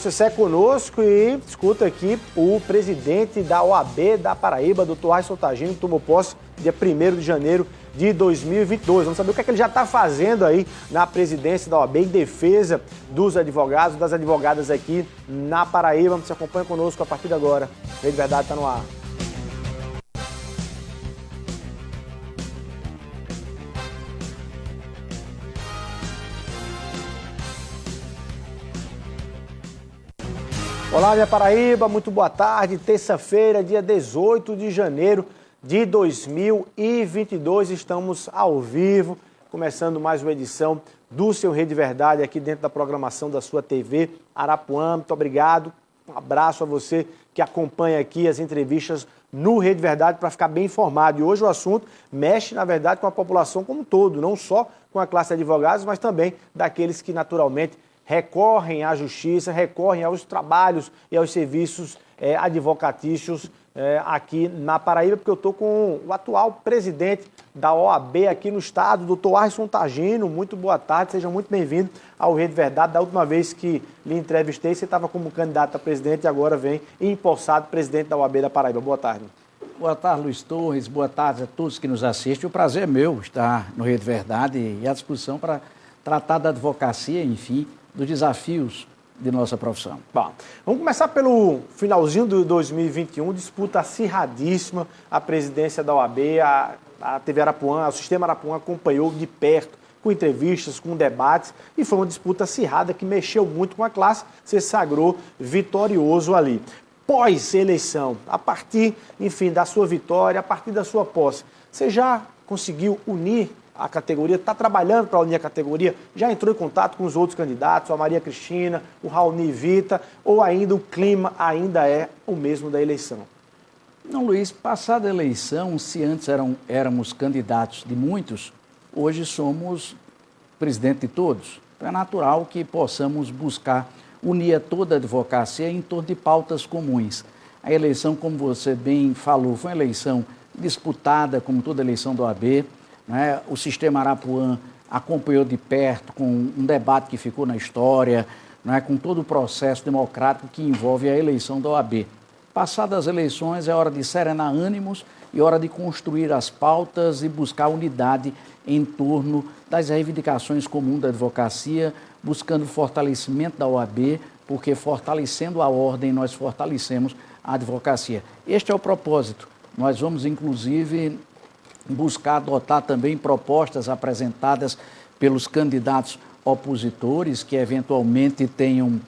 você segue conosco e escuta aqui o presidente da OAB da Paraíba, doutor Aisson Tagino, que tomou posse dia 1º de janeiro de 2022. Vamos saber o que é que ele já está fazendo aí na presidência da OAB em defesa dos advogados, das advogadas aqui na Paraíba. Você acompanha conosco a partir de agora. Rede Verdade está no ar. Olá, minha Paraíba, muito boa tarde. Terça-feira, dia 18 de janeiro de 2022. Estamos ao vivo, começando mais uma edição do seu Rede Verdade aqui dentro da programação da sua TV Arapuã. Muito obrigado. Um abraço a você que acompanha aqui as entrevistas no Rede Verdade para ficar bem informado. E hoje o assunto mexe, na verdade, com a população como um todo, não só com a classe de advogados, mas também daqueles que naturalmente recorrem à justiça, recorrem aos trabalhos e aos serviços advocatícios aqui na Paraíba, porque eu estou com o atual presidente da OAB aqui no estado, doutor Aisson Tagino. Muito boa tarde, seja muito bem-vindo ao Rede Verdade. Da última vez que lhe entrevistei, você estava como candidato a presidente e agora vem empossado presidente da OAB da Paraíba. Boa tarde. Boa tarde, Luiz Torres. Boa tarde a todos que nos assistem. O prazer é meu estar no Rede Verdade e à disposição para tratar da advocacia, enfim, dos desafios de nossa profissão. Bom, vamos começar pelo finalzinho de 2021, disputa acirradíssima a presidência da OAB, a TV Arapuã, o Sistema Arapuã acompanhou de perto, com entrevistas, com debates, e foi uma disputa acirrada que mexeu muito com a classe, se sagrou vitorioso ali. Pós-eleição, a partir, enfim, da sua vitória, a partir da sua posse, você já conseguiu unir a categoria, está trabalhando para unir a categoria, já entrou em contato com os outros candidatos, a Maria Cristina, o Raoni Vita, ou ainda o clima ainda é o mesmo da eleição? Não, Luiz, passada a eleição, se antes éramos candidatos de muitos, hoje somos presidente de todos. Então é natural que possamos buscar unir a toda a advocacia em torno de pautas comuns. A eleição, como você bem falou, foi uma eleição disputada, como toda eleição do OAB, né? O Sistema Arapuã acompanhou de perto com um debate que ficou na história, né? Com todo o processo democrático que envolve a eleição da OAB. Passadas as eleições, é hora de serenar ânimos e hora de construir as pautas e buscar unidade em torno das reivindicações comuns da advocacia, buscando o fortalecimento da OAB, porque fortalecendo a ordem, nós fortalecemos a advocacia. Este é o propósito. Nós vamos, inclusive, buscar adotar também propostas apresentadas pelos candidatos opositores que eventualmente tenham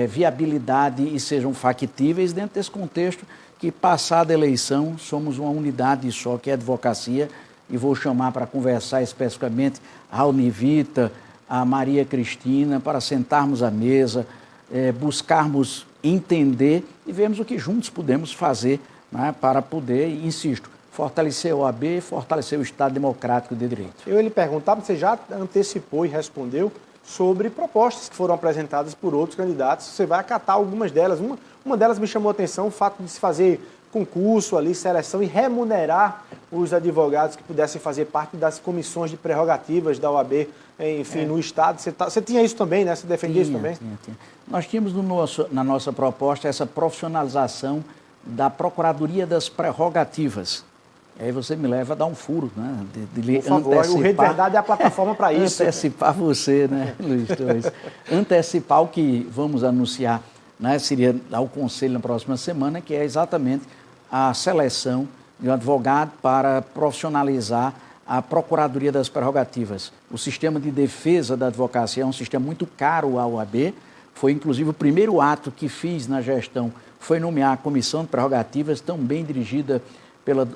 viabilidade e sejam factíveis dentro desse contexto que, passada a eleição, somos uma unidade só, que é a advocacia, e vou chamar para conversar especificamente a Raoni Vita, a Maria Cristina, para sentarmos à mesa, buscarmos entender e vermos o que juntos podemos fazer, né, para poder, insisto, fortalecer a OAB, fortalecer o Estado Democrático de Direito. Eu lhe perguntava, você já antecipou e respondeu sobre propostas que foram apresentadas por outros candidatos. Você vai acatar algumas delas. Uma delas me chamou a atenção, o fato de se fazer concurso ali, seleção e remunerar os advogados que pudessem fazer parte das comissões de prerrogativas da OAB, enfim, no Estado. Você tinha isso também, né? Você defendia isso também? Tinha. Nós tínhamos na nossa proposta essa profissionalização da Procuradoria das Prerrogativas. Aí você me leva a dar um furo, né? Por favor, o Rede Verdade é a plataforma para isso. Antecipar você, né, Luiz Torres? Antecipar o que vamos anunciar, né, seria ao Conselho na próxima semana, que é exatamente a seleção de um advogado para profissionalizar a Procuradoria das Prerrogativas. O sistema de defesa da advocacia é um sistema muito caro à OAB. Foi, inclusive, o primeiro ato que fiz na gestão, foi nomear a Comissão de Prerrogativas, também dirigida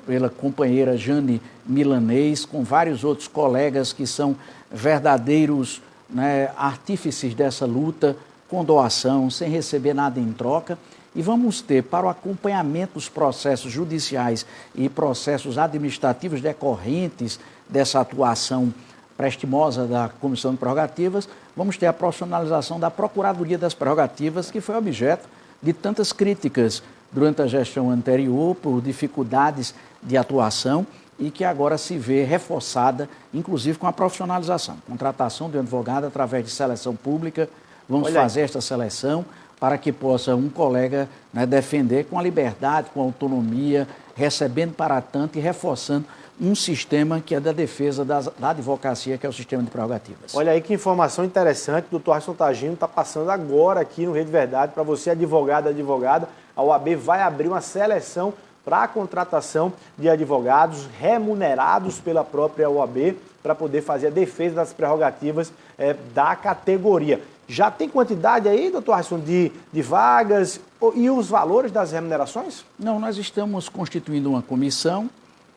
pela companheira Jane Milanês, com vários outros colegas que são verdadeiros, né, artífices dessa luta, com doação, sem receber nada em troca. E vamos ter, para o acompanhamento dos processos judiciais e processos administrativos decorrentes dessa atuação prestimosa da Comissão de Prerrogativas, vamos ter a profissionalização da Procuradoria das Prerrogativas, que foi objeto de tantas críticas durante a gestão anterior, por dificuldades de atuação, e que agora se vê reforçada, inclusive com a profissionalização. Contratação de um advogado através de seleção pública, vamos fazer esta seleção. para que possa um colega, né, defender com a liberdade, com a autonomia, recebendo para tanto e reforçando um sistema que é da defesa da advocacia, que é o sistema de prerrogativas. Olha aí que informação interessante, o doutor Harrison Tagino está passando agora aqui no Rede Verdade, para você, advogada, a OAB vai abrir uma seleção para a contratação de advogados remunerados pela própria OAB, para poder fazer a defesa das prerrogativas da categoria. Já tem quantidade aí, doutor Harrison, de vagas e os valores das remunerações? Não, nós estamos constituindo uma comissão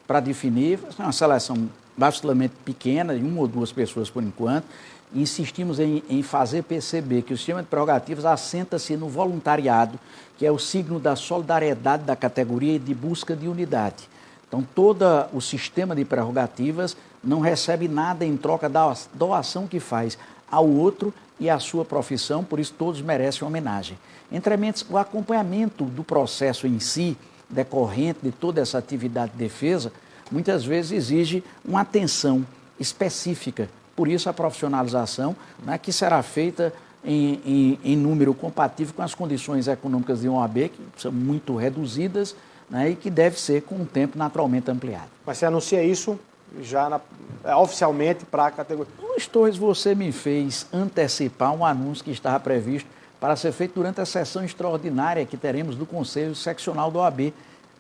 para definir, uma seleção bastante pequena, de 1 ou 2 pessoas por enquanto, e insistimos em fazer perceber que o sistema de prerrogativas assenta-se no voluntariado, que é o signo da solidariedade da categoria e de busca de unidade. Então, todo o sistema de prerrogativas não recebe nada em troca da doação que faz ao outro e à sua profissão, por isso todos merecem uma homenagem. Entretanto, o acompanhamento do processo em si, decorrente de toda essa atividade de defesa, muitas vezes exige uma atenção específica. Por isso a profissionalização, né, que será feita em número compatível com as condições econômicas de uma OAB, que são muito reduzidas, né, e que deve ser com o tempo naturalmente ampliado. Mas você anuncia isso já oficialmente para a categoria? Luiz Torres, você me fez antecipar um anúncio que estava previsto para ser feito durante a sessão extraordinária que teremos do Conselho Seccional da OAB.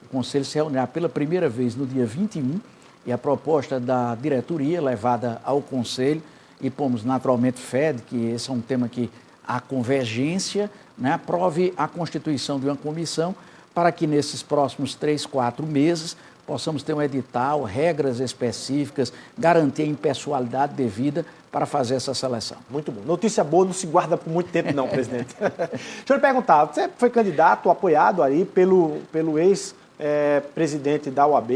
O Conselho se reunirá pela primeira vez no dia 21 e a proposta da diretoria levada ao Conselho, e pomos naturalmente fé de que esse é um tema que a convergência, né, aprove a constituição de uma comissão para que nesses próximos 3, 4 meses possamos ter um edital, regras específicas, garantir a impessoalidade devida para fazer essa seleção. Muito bom. Notícia boa não se guarda por muito tempo não, presidente. Deixa eu lhe perguntar, você foi candidato, apoiado aí pelo ex-presidente da OAB,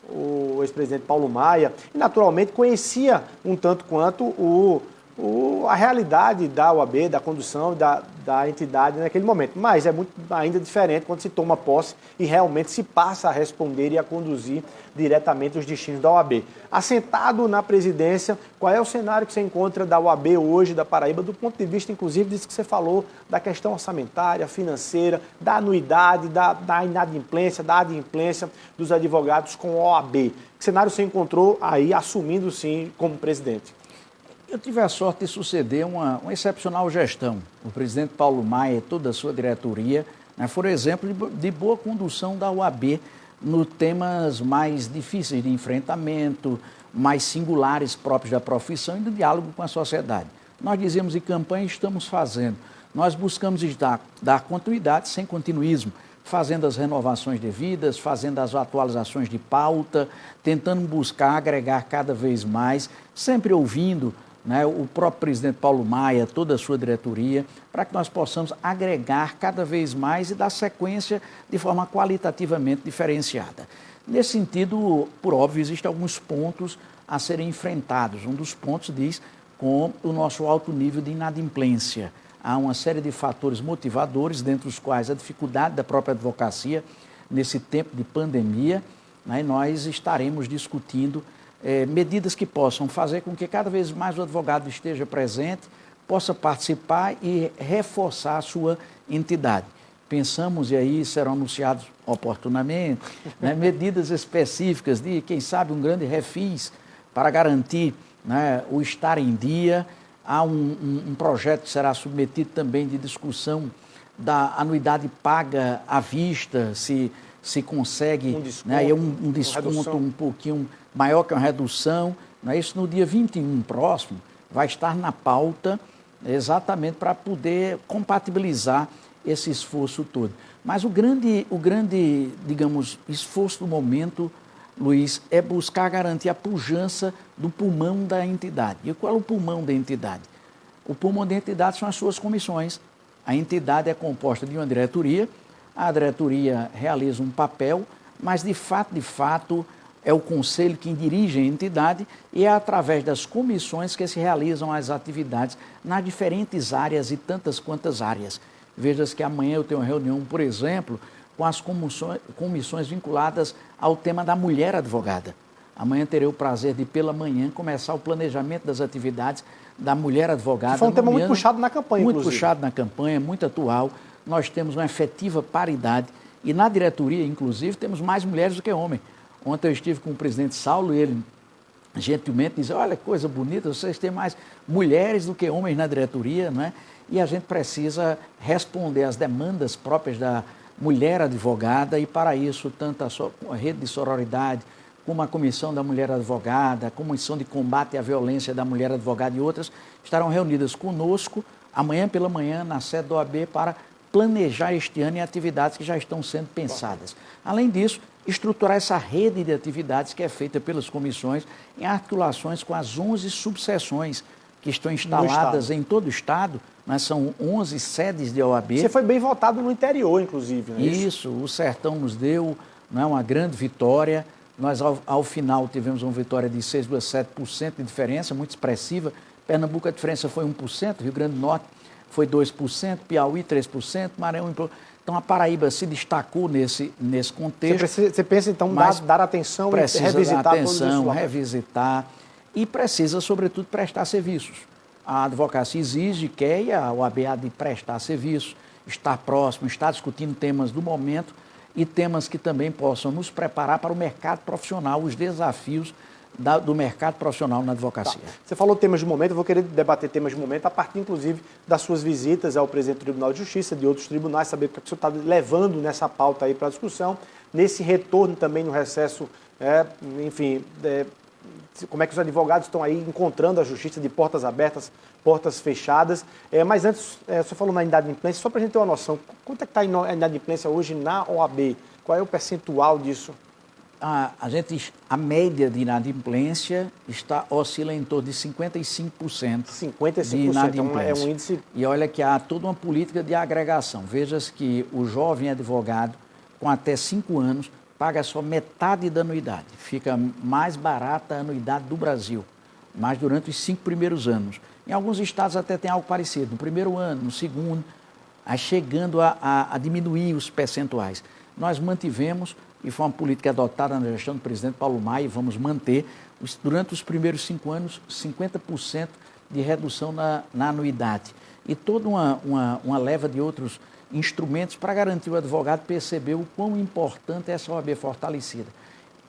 o ex-presidente Paulo Maia, e naturalmente conhecia um tanto quanto a realidade da OAB, da condução da entidade naquele momento. Mas é muito ainda diferente quando se toma posse e realmente se passa a responder e a conduzir diretamente os destinos da OAB. Assentado na presidência, qual é o cenário que você encontra da OAB hoje, da Paraíba, do ponto de vista, inclusive, disso que você falou, da questão orçamentária, financeira, da anuidade, da inadimplência, da adimplência dos advogados com a OAB? Que cenário você encontrou aí, assumindo, sim, como presidente? Eu tive a sorte de suceder uma excepcional gestão. O presidente Paulo Maia e toda a sua diretoria, né, foram exemplo de boa condução da OAB nos temas mais difíceis de enfrentamento, mais singulares próprios da profissão e do diálogo com a sociedade. Nós dizemos em campanha, estamos fazendo. Nós buscamos dar continuidade sem continuismo, fazendo as renovações devidas, fazendo as atualizações de pauta, tentando buscar agregar cada vez mais, sempre ouvindo, né, o próprio presidente Paulo Maia, toda a sua diretoria, para que nós possamos agregar cada vez mais e dar sequência de forma qualitativamente diferenciada. Nesse sentido, por óbvio, existem alguns pontos a serem enfrentados. Um dos pontos diz com o nosso alto nível de inadimplência. Há uma série de fatores motivadores, dentre os quais a dificuldade da própria advocacia nesse tempo de pandemia, né, e nós estaremos discutindo medidas que possam fazer com que cada vez mais o advogado esteja presente, possa participar e reforçar a sua entidade. Pensamos, e aí serão anunciados oportunamente, né, medidas específicas de, quem sabe, um grande refis para garantir, né, o estar em dia. Há um projeto que será submetido também de discussão da anuidade paga à vista, se consegue um desconto um pouquinho maior que uma redução. Isso no dia 21 próximo vai estar na pauta exatamente para poder compatibilizar esse esforço todo. Mas o grande, digamos, esforço do momento, Luiz, é buscar garantir a pujança do pulmão da entidade. E qual é o pulmão da entidade? O pulmão da entidade são as suas comissões. A entidade é composta de uma diretoria, a diretoria realiza um papel, mas de fato, é o conselho quem dirige a entidade e é através das comissões que se realizam as atividades nas diferentes áreas e tantas quantas áreas. Veja-se que amanhã eu tenho uma reunião, por exemplo, com as comissões vinculadas ao tema da mulher advogada. Amanhã terei o prazer de, pela manhã, começar o planejamento das atividades da mulher advogada. Foi um tema muito puxado na campanha, muito inclusive. puxado na campanha, muito atual. Nós temos uma efetiva paridade e na diretoria, inclusive, temos mais mulheres do que homens. Ontem eu estive com o presidente Saulo e ele gentilmente disse, olha que coisa bonita, vocês têm mais mulheres do que homens na diretoria, não é? E a gente precisa responder às demandas próprias da mulher advogada e para isso tanto a rede de sororidade, como a Comissão da Mulher Advogada, a Comissão de Combate à Violência da Mulher Advogada e outras, estarão reunidas conosco amanhã pela manhã na sede da OAB para planejar este ano em atividades que já estão sendo pensadas. Além disso, estruturar essa rede de atividades que é feita pelas comissões em articulações com as 11 subseções que estão instaladas em todo o Estado, mas são 11 sedes de OAB. Você foi bem votado no interior, inclusive, não é isso? Isso, o Sertão nos deu, não é, uma grande vitória. Nós, ao final, tivemos uma vitória de 6,7% de diferença, muito expressiva. Pernambuco, a diferença foi 1%, Rio Grande do Norte foi 2%, Piauí 3%, Maranhão 1%. Então, a Paraíba se destacou nesse contexto. Você pensa, então, dar atenção e revisitar dar atenção, revisitar e precisa, sobretudo, prestar serviços. A advocacia exige, quer, e a OAB há de prestar serviços, estar próximo, estar discutindo temas do momento e temas que também possam nos preparar para o mercado profissional, os desafios do mercado profissional na advocacia. Tá. Você falou temas de momento, eu vou querer debater temas de momento a partir, inclusive, das suas visitas ao presidente do Tribunal de Justiça, de outros tribunais, saber o que o senhor está levando nessa pauta aí para a discussão, nesse retorno também no recesso, como é que os advogados estão aí encontrando a justiça de portas abertas, portas fechadas. Mas antes, o senhor falou na inadimplência, só para a gente ter uma noção, quanto é que está a inadimplência hoje na OAB? Qual é o percentual disso? A média de inadimplência oscila em torno de 55%. 55%, de inadimplência. Então é um índice... E olha que há toda uma política de agregação. Veja-se que o jovem advogado, com até 5 anos, paga só metade da anuidade. Fica mais barata a anuidade do Brasil, mas durante os 5 primeiros anos. Em alguns estados até tem algo parecido, no primeiro ano, no segundo, chegando a diminuir os percentuais. Nós mantivemos, e foi uma política adotada na gestão do presidente Paulo Maia, e vamos manter, durante os primeiros 5 anos, 50% de redução na anuidade. E toda uma leva de outros instrumentos para garantir o advogado perceber o quão importante é essa OAB fortalecida.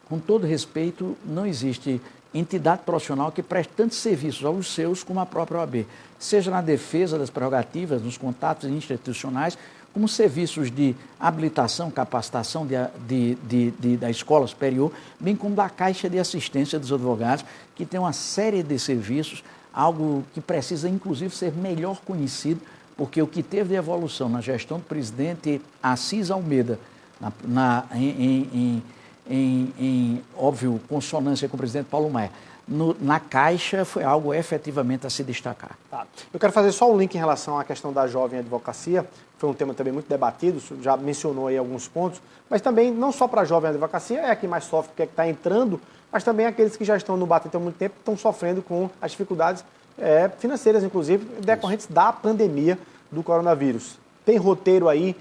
Com todo respeito, não existe entidade profissional que preste tantos serviços aos seus como a própria OAB, seja na defesa das prerrogativas, nos institucionais, como serviços de habilitação, capacitação da escola superior, bem como da Caixa de Assistência dos Advogados, que tem uma série de serviços, algo que precisa, inclusive, ser melhor conhecido, porque o que teve de evolução na gestão do presidente Assis Almeida, em óbvio, consonância com o presidente Paulo Maia, na Caixa foi algo efetivamente a se destacar. Tá. Eu quero fazer só um link em relação à questão da jovem advocacia, foi um tema também muito debatido, já mencionou aí alguns pontos, mas também não só para a jovem advocacia, é a que mais sofre, porque é que está entrando, mas também aqueles que já estão no BAT há muito tempo, estão sofrendo com as dificuldades financeiras, inclusive, decorrentes da pandemia do coronavírus. Tem roteiro aí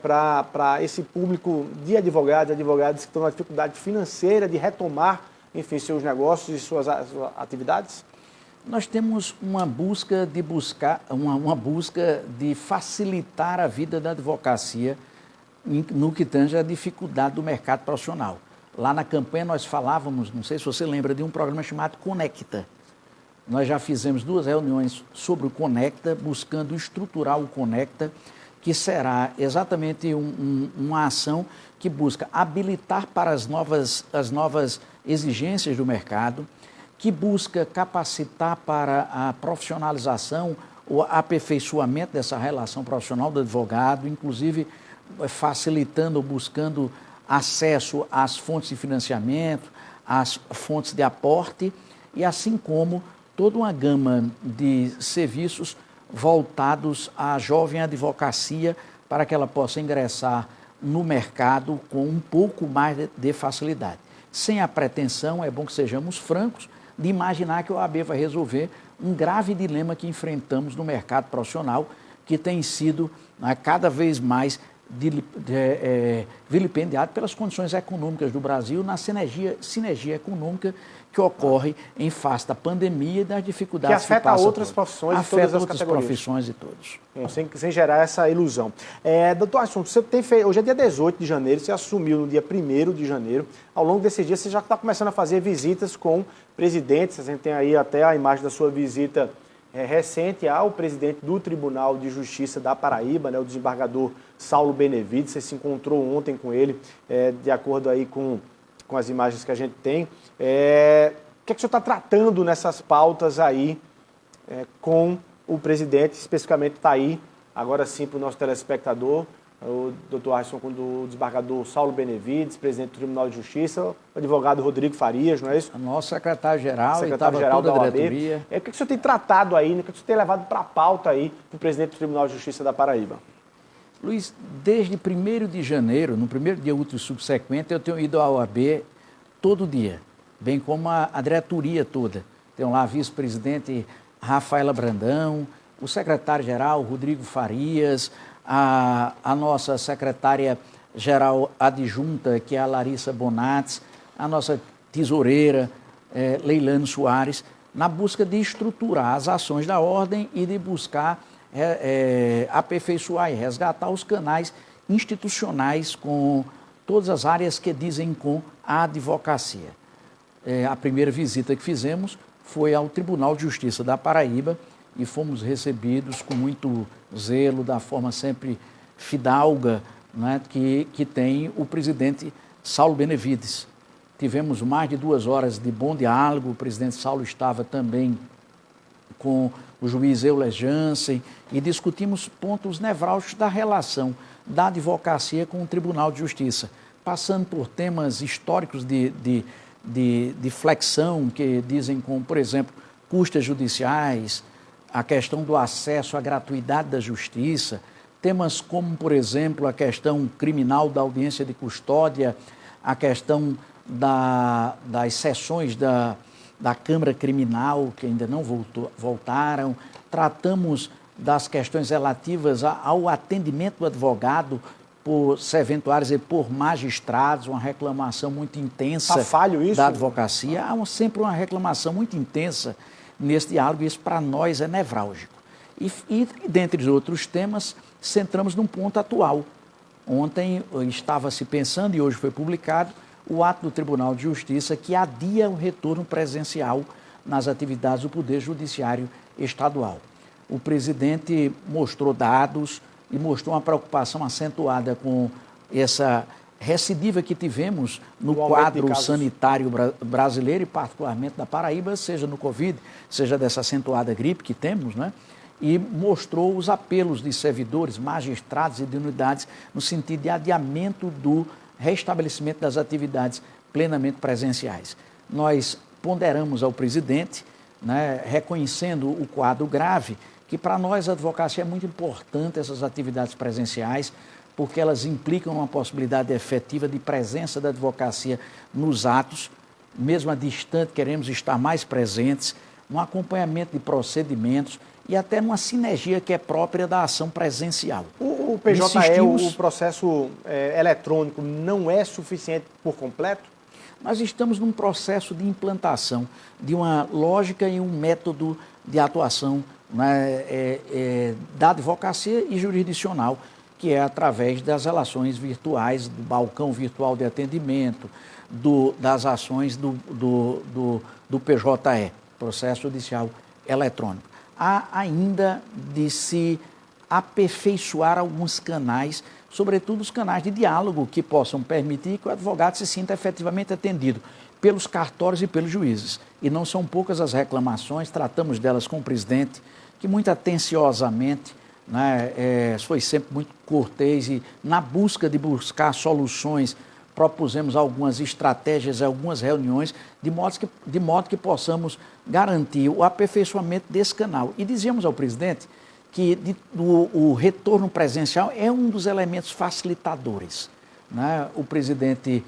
para esse público de advogados que estão na dificuldade financeira de retomar, enfim, seus negócios e suas atividades? Nós temos uma busca de facilitar a vida da advocacia no que tange a dificuldade do mercado profissional. Lá na campanha nós falávamos, não sei se você lembra, de um programa chamado Conecta. Nós já fizemos 2 reuniões sobre o Conecta, buscando estruturar o Conecta, que será exatamente uma ação que busca habilitar para as novas exigências do mercado, que busca capacitar para a profissionalização, o aperfeiçoamento dessa relação profissional do advogado, inclusive facilitando ou buscando acesso às fontes de financiamento, às fontes de aporte e assim como toda uma gama de serviços voltados à jovem advocacia para que ela possa ingressar no mercado com um pouco mais de facilidade. Sem a pretensão, é bom que sejamos francos, de imaginar que a OAB vai resolver um grave dilema que enfrentamos no mercado profissional, que tem sido cada vez mais vilipendiado pelas condições econômicas do Brasil na sinergia econômica que ocorre em face da pandemia e das dificuldades que afeta outras profissões de todas as categorias. Afeta outras profissões de todos. Sem gerar essa ilusão. Doutor Alisson, você tem feito, hoje é dia 18 de janeiro, você assumiu no dia 1º de janeiro. Ao longo desses dias você já está começando a fazer visitas com presidentes. A gente tem aí até a imagem da sua visita recente ao presidente do Tribunal de Justiça da Paraíba, né, o desembargador Saulo Benevides. Você se encontrou ontem com ele, de acordo aí com as imagens que a gente tem. O que é que o senhor está tratando nessas pautas aí com o presidente, especificamente está aí, agora sim, para o nosso telespectador, o doutor Alisson, do desembargador Saulo Benevides, presidente do Tribunal de Justiça, o advogado Rodrigo Farias, não é isso? O nosso secretário-geral da OAB. O que o senhor tem tratado aí, o que o senhor tem levado para a pauta aí para o presidente do Tribunal de Justiça da Paraíba? Luiz, desde 1º de janeiro, no primeiro dia útil subsequente, eu tenho ido à OAB todo dia, bem como a diretoria toda. Tenho lá a vice-presidente Rafaela Brandão, o secretário-geral Rodrigo Farias, a nossa secretária-geral adjunta, que é a Larissa Bonatti, a nossa tesoureira, Leilane Soares, na busca de estruturar as ações da ordem e de buscar aperfeiçoar e resgatar os canais institucionais com todas as áreas que dizem com a advocacia. A primeira visita que fizemos foi ao Tribunal de Justiça da Paraíba e fomos recebidos com muito zelo, da forma sempre fidalga, né, que tem o presidente Saulo Benevides. Tivemos mais de 2 horas de bom diálogo, o presidente Saulo estava também com o juiz Euler Jansen e discutimos pontos nevrálgicos da relação da advocacia com o Tribunal de Justiça, passando por temas históricos de flexão, que dizem como, por exemplo, custas judiciais, a questão do acesso à gratuidade da justiça, temas como, por exemplo, a questão criminal da audiência de custódia, a questão das sessões da Câmara Criminal, que ainda não voltaram, tratamos das questões relativas ao atendimento do advogado por serventuários e por magistrados, uma reclamação muito intensa da advocacia. Há sempre uma reclamação muito intensa nesse diálogo, e isso para nós é nevrálgico. E dentre outros temas, centramos num ponto atual. Ontem estava se pensando, e hoje foi publicado, o ato do Tribunal de Justiça que adia o retorno presencial nas atividades do Poder Judiciário Estadual. O presidente mostrou dados e mostrou uma preocupação acentuada com essa recidiva que tivemos no quadro sanitário brasileiro e particularmente da Paraíba, seja no Covid, seja dessa acentuada gripe que temos, né? E mostrou os apelos de servidores, magistrados e de unidades no sentido de adiamento do restabelecimento das atividades plenamente presenciais. Nós ponderamos ao presidente, né, reconhecendo o quadro grave, que para nós a advocacia é muito importante essas atividades presenciais, porque elas implicam uma possibilidade efetiva de presença da advocacia nos atos, mesmo a distante queremos estar mais presentes, no acompanhamento de procedimentos e até numa sinergia que é própria da ação presencial. O PJE, o processo eletrônico, não é suficiente por completo? Nós estamos num processo de implantação de uma lógica e um método de atuação, né, da advocacia e jurisdicional, que é através das relações virtuais, do balcão virtual de atendimento, das ações do PJE, Processo Judicial Eletrônico. Há ainda de se aperfeiçoar alguns canais, sobretudo os canais de diálogo que possam permitir que o advogado se sinta efetivamente atendido pelos cartórios e pelos juízes. E não são poucas as reclamações, tratamos delas com o presidente, que muito atenciosamente, né, foi sempre muito cortês e na busca de buscar soluções, propusemos algumas estratégias, algumas reuniões, de modo que possamos garantir o aperfeiçoamento desse canal. E dizíamos ao presidente que o retorno presencial é um dos elementos facilitadores, né? O presidente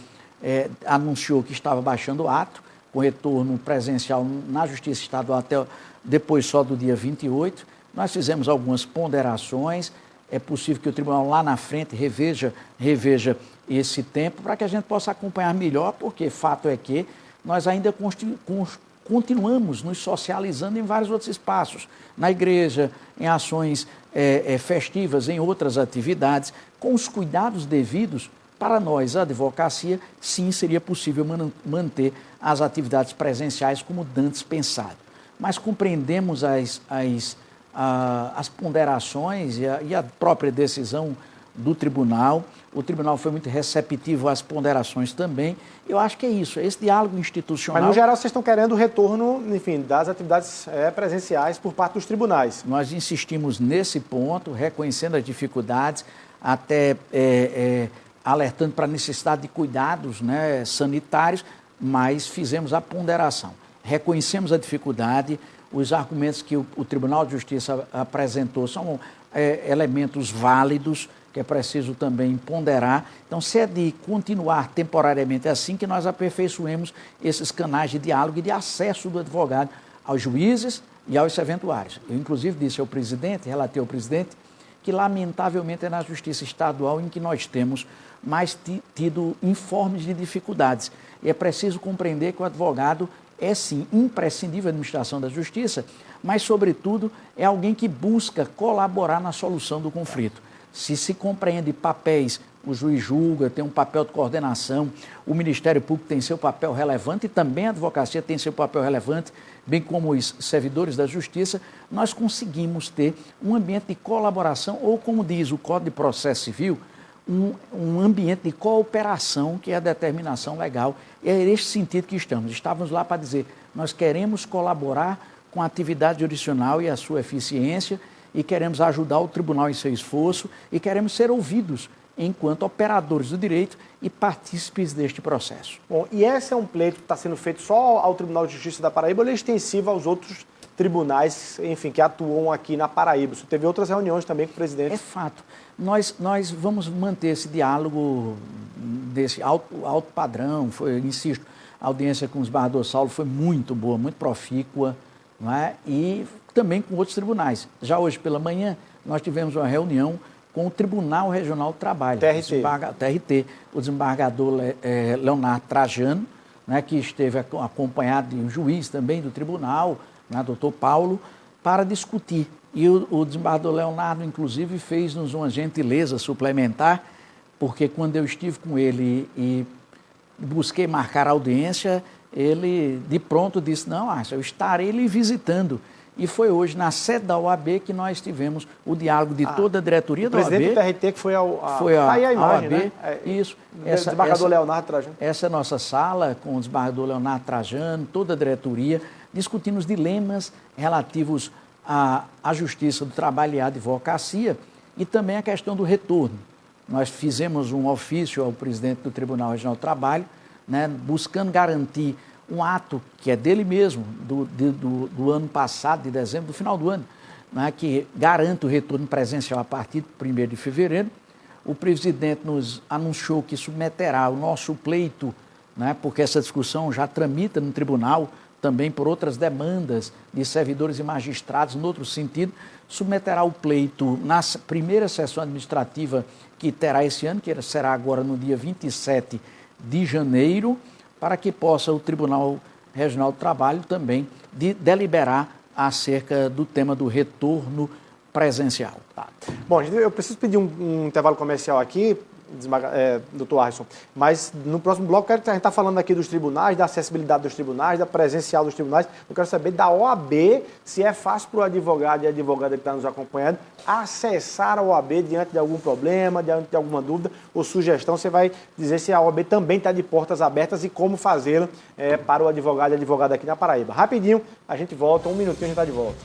anunciou que estava baixando o ato, com retorno presencial na Justiça Estadual até depois só do dia 28. Nós fizemos algumas ponderações, é possível que o tribunal lá na frente reveja esse tempo para que a gente possa acompanhar melhor, porque fato é que nós ainda continuamos nos socializando em vários outros espaços, na igreja, em ações festivas, em outras atividades, com os cuidados devidos. Para nós, a advocacia, sim, seria possível manter as atividades presenciais como dantes pensado. Mas compreendemos as ponderações e a própria decisão do tribunal. O tribunal foi muito receptivo às ponderações também. Eu acho que é isso, esse diálogo institucional. Mas, no geral, vocês estão querendo o retorno, enfim, das atividades presenciais por parte dos tribunais. Nós insistimos nesse ponto, reconhecendo as dificuldades, até alertando para a necessidade de cuidados, né, sanitários, mas fizemos a ponderação. Reconhecemos a dificuldade, os argumentos que o Tribunal de Justiça apresentou são elementos válidos, que é preciso também ponderar. Então, se é de continuar temporariamente assim, que nós aperfeiçoemos esses canais de diálogo e de acesso do advogado aos juízes e aos serventuários. Eu, inclusive, disse ao presidente, relatei ao presidente, que lamentavelmente é na Justiça Estadual em que nós temos mais tido informes de dificuldades. E é preciso compreender que o advogado é, sim, imprescindível à administração da Justiça, mas, sobretudo, é alguém que busca colaborar na solução do conflito. Se compreende papéis, o juiz julga, tem um papel de coordenação, o Ministério Público tem seu papel relevante e também a advocacia tem seu papel relevante, bem como os servidores da Justiça, nós conseguimos ter um ambiente de colaboração, ou como diz o Código de Processo Civil, um ambiente de cooperação, que é a determinação legal. E é nesse sentido que estamos. Estávamos lá para dizer, nós queremos colaborar com a atividade jurisdicional e a sua eficiência, e queremos ajudar o tribunal em seu esforço, e queremos ser ouvidos enquanto operadores do direito e partícipes deste processo. Bom, e esse é um pleito que está sendo feito só ao Tribunal de Justiça da Paraíba, ou ele é extensivo aos outros tribunais, enfim, que atuam aqui na Paraíba? Você teve outras reuniões também com o presidente? É fato. Nós vamos manter esse diálogo desse alto padrão. Insisto, a audiência com o desembargador Saulo foi muito boa, muito profícua, não é? E também com outros tribunais. Já hoje pela manhã, nós tivemos uma reunião com o Tribunal Regional do Trabalho, TRT, o desembargador Leonardo Trajano, né, que esteve acompanhado de um juiz também do tribunal, né, doutor Paulo, para discutir. E o desembargador Leonardo, inclusive, fez-nos uma gentileza suplementar, porque quando eu estive com ele e busquei marcar a audiência, ele de pronto disse, não, eu estarei lhe visitando. E foi hoje, na sede da OAB, que nós tivemos o diálogo de toda a diretoria da OAB. O presidente do TRT que foi aí a imagem, OAB, né? Isso. Desembargador Leonardo Trajano. Essa é a nossa sala, com o desembargador Leonardo Trajano, toda a diretoria, discutindo os dilemas relativos à Justiça do Trabalho e à advocacia, e também a questão do retorno. Nós fizemos um ofício ao presidente do Tribunal Regional do Trabalho, né, buscando garantir um ato que é dele mesmo, do ano passado, de dezembro, do final do ano, né, que garante o retorno presencial a partir de 1º de fevereiro. O presidente nos anunciou que submeterá o nosso pleito, né, porque essa discussão já tramita no tribunal, também por outras demandas de servidores e magistrados, no outro sentido, submeterá o pleito na primeira sessão administrativa que terá esse ano, que será agora no dia 27 de janeiro, para que possa o Tribunal Regional do Trabalho também deliberar acerca do tema do retorno presencial. Tá. Bom, eu preciso pedir um intervalo comercial aqui, doutor Arson, mas no próximo bloco a gente está falando aqui dos tribunais, da acessibilidade dos tribunais, da presencial dos tribunais. Eu quero saber da OAB se é fácil para o advogado e a advogada que está nos acompanhando acessar a OAB diante de algum problema, diante de alguma dúvida ou sugestão. Você vai dizer se a OAB também está de portas abertas e como fazê-lo para o advogado e a advogada aqui na Paraíba. Rapidinho, a gente volta, um minutinho a gente está de volta.